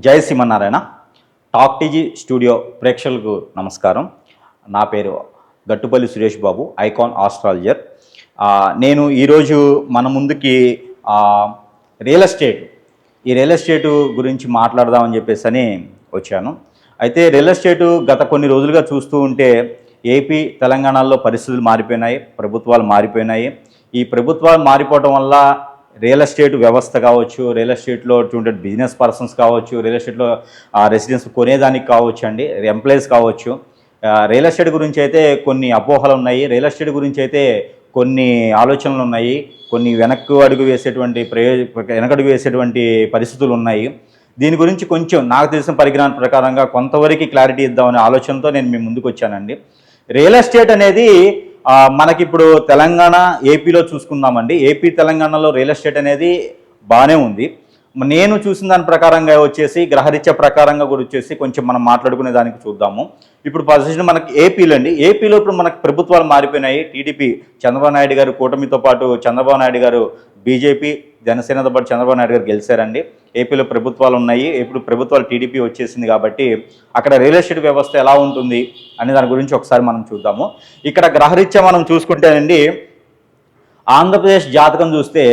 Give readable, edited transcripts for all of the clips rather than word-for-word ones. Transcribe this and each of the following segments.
జై Srimannarayana. Talk TG studio ప్రేక్షకులకు నమస్కారం. నా పేరు గట్టుపల్లి సురేష్ బాబు, ఐకాన్ ఆస్ట్రాలజర్. నేను ఈరోజు మన ముందుకి రియల్ ఎస్టేటు గురించి మాట్లాడదామని చెప్పేసి వచ్చాను. అయితే రియల్ ఎస్టేటు గత కొన్ని రోజులుగా చూస్తూ ఉంటే ఏపీ తెలంగాణలో పరిస్థితులు మారిపోయినాయి, ప్రభుత్వాలు మారిపోయినాయి. ఈ ప్రభుత్వాలు మారిపోవటం వల్ల రియల్ ఎస్టేట్ వ్యవస్థ కావచ్చు, రియల్ ఎస్టేట్లో ఉండే బిజినెస్ పర్సన్స్ కావచ్చు, రియల్ ఎస్టేట్లో రెసిడెన్స్ కొనేదానికి కావచ్చు అండి, ఎంప్లాయీస్ కావచ్చు. రియల్ ఎస్టేట్ గురించి అయితే కొన్ని అపోహలు ఉన్నాయి, రియల్ ఎస్టేట్ గురించి అయితే కొన్ని ఆలోచనలు ఉన్నాయి, కొన్ని వెనకడుగు వేసేటువంటి పరిస్థితులు ఉన్నాయి. దీని గురించి కొంచెం నాకు తెలిసిన పరిజ్ఞానం ప్రకారంగా కొంతవరకు క్లారిటీ ఇద్దామనే ఆలోచనతో నేను మీ ముందుకు వచ్చానండి. రియల్ ఎస్టేట్ అనేది మనకిప్పుడు తెలంగాణ, ఏపీలో చూసుకుందామండి. ఏపీ తెలంగాణలో రియల్ ఎస్టేట్ అనేది బాగానే ఉంది. నేను చూసిన దాని ప్రకారంగా వచ్చేసి గ్రహరీత్యా ప్రకారంగా కూడా వచ్చేసి కొంచెం మనం మాట్లాడుకునే దానికి చూద్దాము. ఇప్పుడు పొజిషన్ మనకి ఏపీలో ఇప్పుడు మనకి ప్రభుత్వాలు మారిపోయినాయి. టీడీపీ చంద్రబాబు నాయుడు గారు కూటమితో పాటు చంద్రబాబు నాయుడు గారు బీజేపీ జనసేనతో పాటు చంద్రబాబు నాయుడు గారు గెలిచారండి. ఏపీలో ప్రభుత్వాలు ఉన్నాయి. ఇప్పుడు ప్రభుత్వాలు టీడీపీ వచ్చేసింది కాబట్టి అక్కడ రియల్ ఎస్టేట్ వ్యవస్థ ఎలా ఉంటుంది అనే దాని గురించి ఒకసారి మనం చూద్దాము. ఇక్కడ గ్రహరీత్యా మనం చూసుకుంటేనండి, ఆంధ్రప్రదేశ్ జాతకం చూస్తే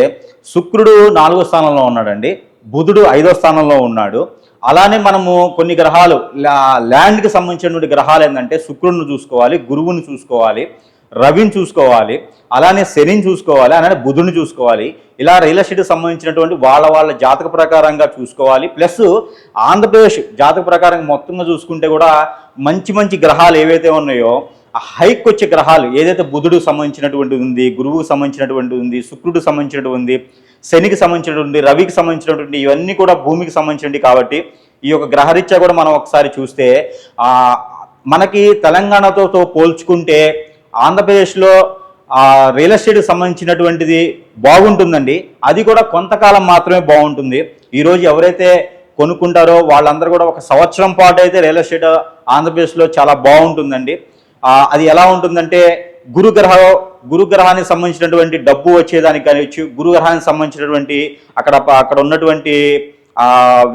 శుక్రుడు 4వ స్థానంలో ఉన్నాడండి, బుధుడు 5వ స్థానంలో ఉన్నాడు. అలానే మనము కొన్ని గ్రహాలు ల్యాండ్కి సంబంధించినటువంటి గ్రహాలు ఏంటంటే శుక్రుడిని చూసుకోవాలి, గురువుని చూసుకోవాలి, రవిని చూసుకోవాలి, అలానే శనిని చూసుకోవాలి, అలానే బుధుని చూసుకోవాలి. ఇలా రియల్ ఎస్టేట్కి సంబంధించినటువంటి వాళ్ళ జాతక ప్రకారంగా చూసుకోవాలి. ప్లస్ ఆంధ్రప్రదేశ్ జాతక ప్రకారంగా మొత్తంగా చూసుకుంటే కూడా మంచి గ్రహాలు ఏవైతే ఉన్నాయో ఆ హైక్ వచ్చే గ్రహాలు ఏదైతే బుధుడికి సంబంధించినటువంటి ఉంది, గురువుకు సంబంధించినటువంటి ఉంది, శుక్రుడికి సంబంధించినటువంటి ఉంది, శనికి సంబంధించినటువంటి, రవికి సంబంధించినటువంటి, ఇవన్నీ కూడా భూమికి సంబంధించినవి. కాబట్టి ఈ యొక్క గ్రహరీత్యా కూడా మనం ఒకసారి చూస్తే మనకి తెలంగాణతో పోల్చుకుంటే ఆంధ్రప్రదేశ్లో రియల్ ఎస్టేట్కి సంబంధించినటువంటిది బాగుంటుందండి. అది కూడా కొంతకాలం మాత్రమే బాగుంటుంది. ఈరోజు ఎవరైతే కొనుక్కుంటారో వాళ్ళందరూ కూడా ఒక సంవత్సరం పాటు అయితే రియల్ ఎస్టేట్ ఆంధ్రప్రదేశ్లో చాలా బాగుంటుందండి. అది ఎలా ఉంటుందంటే గురుగ్రహానికి సంబంధించినటువంటి డబ్బు వచ్చేదానికి కావచ్చు, గురుగ్రహానికి సంబంధించినటువంటి అక్కడ ఉన్నటువంటి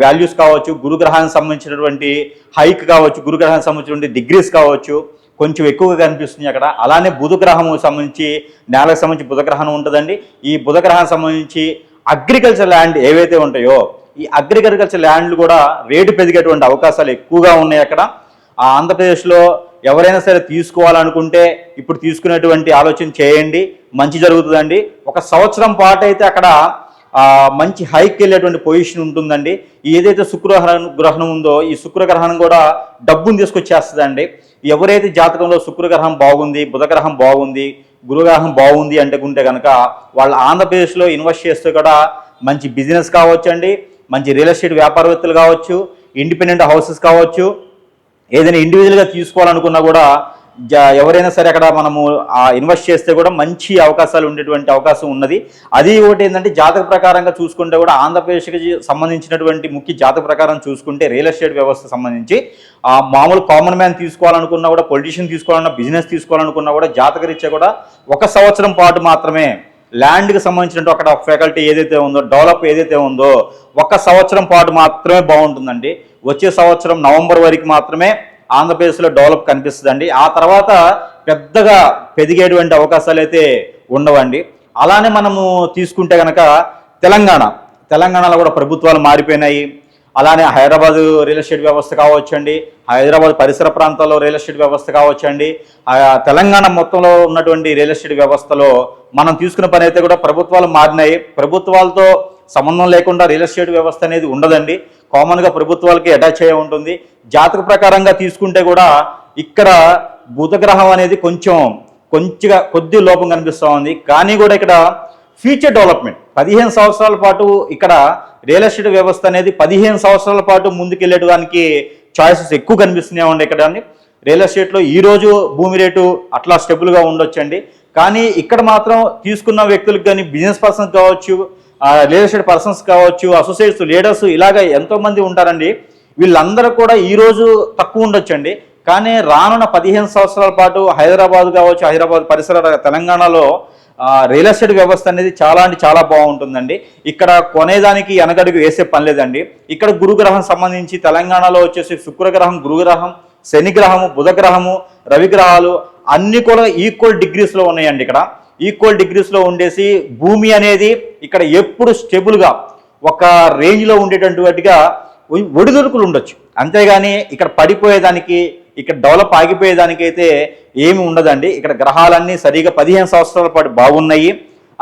వాల్యూస్ కావచ్చు, గురుగ్రహానికి సంబంధించినటువంటి హైక్ కావచ్చు, గురుగ్రహానికి సంబంధించినటువంటి డిగ్రీస్ కావచ్చు కొంచెం ఎక్కువగా కనిపిస్తుంది అక్కడ. అలానే బుధగ్రహం సంబంధించి నేలకు సంబంధించి బుధగ్రహం ఉంటుందండి. ఈ బుధగ్రహానికి సంబంధించి అగ్రికల్చర్ ల్యాండ్ ఏవైతే ఉంటాయో ఈ అగ్రికల్చర్ ల్యాండ్లు కూడా రేటు పెరిగేటువంటి అవకాశాలు ఎక్కువగా ఉన్నాయి అక్కడ. ఆంధ్రప్రదేశ్లో ఎవరైనా సరే తీసుకోవాలనుకుంటే ఇప్పుడు తీసుకునేటువంటి ఆలోచన చేయండి, మంచి జరుగుతుందండి. ఒక సంవత్సరం పాటు అయితే అక్కడ మంచి హైక్ వెళ్ళేటువంటి పొజిషన్ ఉంటుందండి. ఏదైతే శుక్రగ్రహణం ఉందో ఈ శుక్రగ్రహణం కూడా డబ్బును తీసుకొచ్చేస్తుందండి. ఎవరైతే జాతకంలో శుక్రగ్రహం బాగుంది, బుధగ్రహం బాగుంది, గురుగ్రహం బాగుంది అంటుకుంటే కనుక వాళ్ళు ఆంధ్రప్రదేశ్లో ఇన్వెస్ట్ చేస్తే కూడా మంచి బిజినెస్ కావచ్చు అండి, మంచి రియల్ ఎస్టేట్ వ్యాపారవేత్తలు కావచ్చు, ఇండిపెండెంట్ హౌసెస్ కావచ్చు, ఏదైనా ఇండివిజువల్గా తీసుకోవాలనుకున్నా కూడా ఎవరైనా సరే అక్కడ మనము ఇన్వెస్ట్ చేస్తే కూడా మంచి అవకాశాలు ఉండేటువంటి అవకాశం ఉన్నది. అది ఒకటి ఏంటంటే జాతక ప్రకారంగా చూసుకుంటే కూడా ఆంధ్రప్రదేశ్కి సంబంధించినటువంటి ముఖ్య జాతక ప్రకారం చూసుకుంటే రియల్ ఎస్టేట్ వ్యవస్థ సంబంధించి మామూలు కామన్ మ్యాన్ తీసుకోవాలనుకున్నా కూడా, పొలిటీషియన్ తీసుకోవాలన్నా, బిజినెస్ తీసుకోవాలనుకున్నా కూడా జాతకరీత్యా కూడా ఒక సంవత్సరం పాటు మాత్రమే ల్యాండ్కి సంబంధించినట్టు అక్కడ ఫ్యాకల్టీ ఏదైతే ఉందో, డెవలప్ ఏదైతే ఉందో ఒక సంవత్సరం పాటు మాత్రమే బాగుంటుందండి. వచ్చే సంవత్సరం నవంబర్ వరకు మాత్రమే ఆంధ్రప్రదేశ్లో డెవలప్ కనిపిస్తుందండి. ఆ తర్వాత పెద్దగా పెరిగేటువంటి అవకాశాలు అయితే ఉండవండి. అలానే మనము తీసుకుంటే కనుక తెలంగాణలో కూడా ప్రభుత్వాలు మారిపోయినాయి. అలానే హైదరాబాద్ రియల్ ఎస్టేట్ వ్యవస్థ కావచ్చండి, హైదరాబాద్ పరిసర ప్రాంతాల్లో రియల్ ఎస్టేట్ వ్యవస్థ కావచ్చండి, తెలంగాణ మొత్తంలో ఉన్నటువంటి రియల్ ఎస్టేట్ వ్యవస్థలో మనం తీసుకున్న పని అయితే కూడా ప్రభుత్వాలు మారినాయి. ప్రభుత్వాలతో సంబంధం లేకుండా రియల్ ఎస్టేట్ వ్యవస్థ అనేది ఉండదండి. కామన్గా ప్రభుత్వాలకి అటాచ్ అయ్యే ఉంటుంది. జాతక ప్రకారంగా తీసుకుంటే కూడా ఇక్కడ బుధగ్రహం అనేది కొద్ది లోపం కనిపిస్తూ ఉంది. కానీ కూడా ఇక్కడ ఫ్యూచర్ డెవలప్మెంట్ 15 సంవత్సరాల పాటు ఇక్కడ రియల్ ఎస్టేట్ వ్యవస్థ అనేది 15 సంవత్సరాల పాటు ముందుకెళ్ళేటానికి చాయిసెస్ ఎక్కువ కనిపిస్తున్నాయి ఉండే ఇక్కడ. రియల్ ఎస్టేట్లో ఈరోజు భూమి రేటు అట్లా స్టెబుల్గా ఉండొచ్చండి. కానీ ఇక్కడ మాత్రం తీసుకున్న వ్యక్తులకు కానీ, బిజినెస్ పర్సన్స్ కావచ్చు, రియల్ ఎస్టేట్ పర్సన్స్ కావచ్చు, అసోసియేట్స్, లీడర్స్ ఇలాగ ఎంతోమంది ఉంటారండి. వీళ్ళందరూ కూడా ఈరోజు తక్కువ ఉండొచ్చండి. కానీ రానున్న 15 సంవత్సరాల పాటు హైదరాబాద్ కావచ్చు, హైదరాబాద్ పరిసర తెలంగాణలో రియల్ ఎస్టేట్ వ్యవస్థ అనేది చాలా అంటే చాలా బాగుంటుందండి. ఇక్కడ కొనేదానికి వెనకడుగు వేసే పని లేదండి. ఇక్కడ గురుగ్రహం సంబంధించి తెలంగాణలో వచ్చేసి శుక్రగ్రహం, గురుగ్రహం, శనిగ్రహము, బుధగ్రహము, రవిగ్రహాలు అన్ని కూడా ఈక్వల్ డిగ్రీస్లో ఉన్నాయండి. ఇక్కడ ఈక్వల్ డిగ్రీస్లో ఉండేసి భూమి అనేది ఇక్కడ ఎప్పుడు స్టేబుల్గా ఒక రేంజ్లో ఉండేటటువంటిగా ఒడిదుడుకులు ఉండొచ్చు. అంతేగాని ఇక్కడ పడిపోయేదానికి, ఇక్కడ డెవలప్ ఆగిపోయేదానికి అయితే ఏమి ఉండదండి. ఇక్కడ గ్రహాలన్నీ సరిగా 15 సంవత్సరాల పాటు బాగున్నాయి.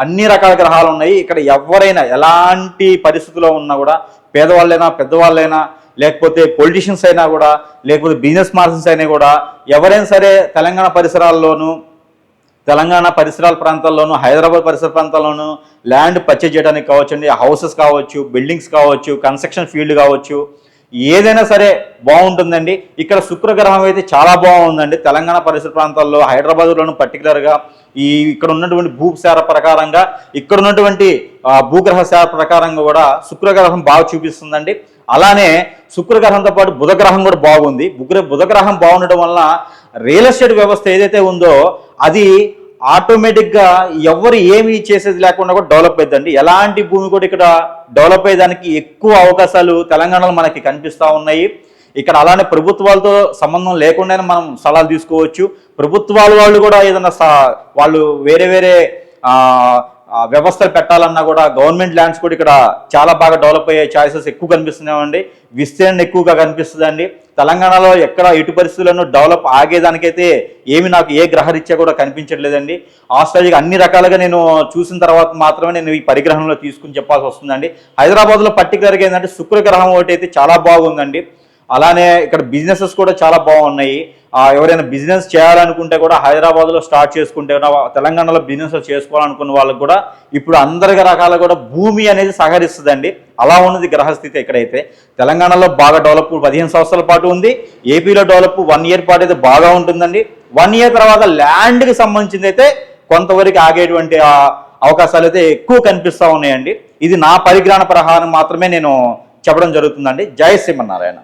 అన్ని రకాల గ్రహాలు ఉన్నాయి. ఇక్కడ ఎవరైనా ఎలాంటి పరిస్థితుల్లో ఉన్నా కూడా, పేదవాళ్ళైనా పెద్దవాళ్ళైనా, లేకపోతే పొలిటీషియన్స్ అయినా కూడా, లేకపోతే బిజినెస్ పర్సన్స్ అయినా కూడా, ఎవరైనా సరే తెలంగాణ పరిసరాల్లోనూ, తెలంగాణ పరిసరాల ప్రాంతాల్లోనూ, హైదరాబాద్ పరిసర ప్రాంతాల్లోనూ ల్యాండ్ పర్చేజ్ చేయడానికి కావచ్చండి, హౌసెస్ కావచ్చు, బిల్డింగ్స్ కావచ్చు, కన్స్ట్రక్షన్ ఫీల్డ్ కావచ్చు, ఏదైనా సరే బాగుంటుందండి. ఇక్కడ శుక్రగ్రహం అయితే చాలా బాగుందండి. తెలంగాణ పరిసర ప్రాంతాల్లో, హైదరాబాద్లోనూ పర్టికులర్గా ఇక్కడ ఉన్నటువంటి భూశార ప్రకారంగా, ఇక్కడ ఉన్నటువంటి భూగ్రహ శార ప్రకారంగా కూడా శుక్రగ్రహం బాగా చూపిస్తుందండి. అలానే శుక్రగ్రహంతో పాటు బుధగ్రహం కూడా బాగుంది. బుధగ్రహం బాగుండడం వలన రియల్ ఎస్టేట్ వ్యవస్థ ఏదైతే ఉందో అది ఆటోమేటిక్గా ఎవరు ఏమి చేసేది లేకుండా కూడా డెవలప్ అవుతుందండి. ఎలాంటి భూమి కూడా ఇక్కడ డెవలప్ అయ్యేదానికి ఎక్కువ అవకాశాలు తెలంగాణలో మనకి కనిపిస్తూ ఉన్నాయి. ఇక్కడ అలానే ప్రభుత్వాలతో సంబంధం లేకుండానే మనం స్థలాలు తీసుకోవచ్చు. వాళ్ళు కూడా ఏదైనా వాళ్ళు వేరే వేరే వ్యవస్థలు పెట్టాలన్నా కూడా గవర్నమెంట్ ల్యాండ్స్ కూడా ఇక్కడ చాలా బాగా డెవలప్ అయ్యే ఛాయిసెస్ ఎక్కువ కనిపిస్తున్నాయండి. విస్తీర్ణం ఎక్కువగా కనిపిస్తుందండి. తెలంగాణలో ఎక్కడ ఎటు పరిస్థితులను డెవలప్ ఆగేదానికైతే నాకు ఏ గ్రహరీత్యా కూడా కనిపించట్లేదండి. ఆస్ట్రేలియాకి అన్ని రకాలుగా నేను చూసిన తర్వాత మాత్రమే నేను ఈ పరిగ్రహంలో తీసుకుని చెప్పాల్సి వస్తుందండి. హైదరాబాద్లో పర్టికులర్గా ఏంటంటే శుక్రగ్రహం ఒకటి అయితే చాలా బాగుందండి. అలానే ఇక్కడ బిజినెసెస్ కూడా చాలా బాగున్నాయి. ఎవరైనా బిజినెస్ చేయాలనుకుంటే కూడా హైదరాబాద్లో స్టార్ట్ చేసుకుంటే, తెలంగాణలో బిజినెస్ చేసుకోవాలనుకున్న వాళ్ళకు కూడా ఇప్పుడు అందరి రకాల కూడా భూమి అనేది సహకరిస్తుందండి. అలా ఉన్నది గ్రహస్థితి. ఇక్కడైతే తెలంగాణలో బాగా డెవలప్ 15 సంవత్సరాల పాటు ఉంది. ఏపీలో డెవలప్ 1 ఇయర్ పాటు అయితే బాగా ఉంటుందండి. 1 ఇయర్ తర్వాత ల్యాండ్కి సంబంధించింది అయితే కొంతవరకు ఆగేటువంటి అవకాశాలు అయితే ఎక్కువ కనిపిస్తూ ఉన్నాయండి. ఇది నా పరిజ్ఞాన ప్రకారం మాత్రమే నేను చెప్పడం జరుగుతుందండి. జై శ్రీమన్నారాయణ.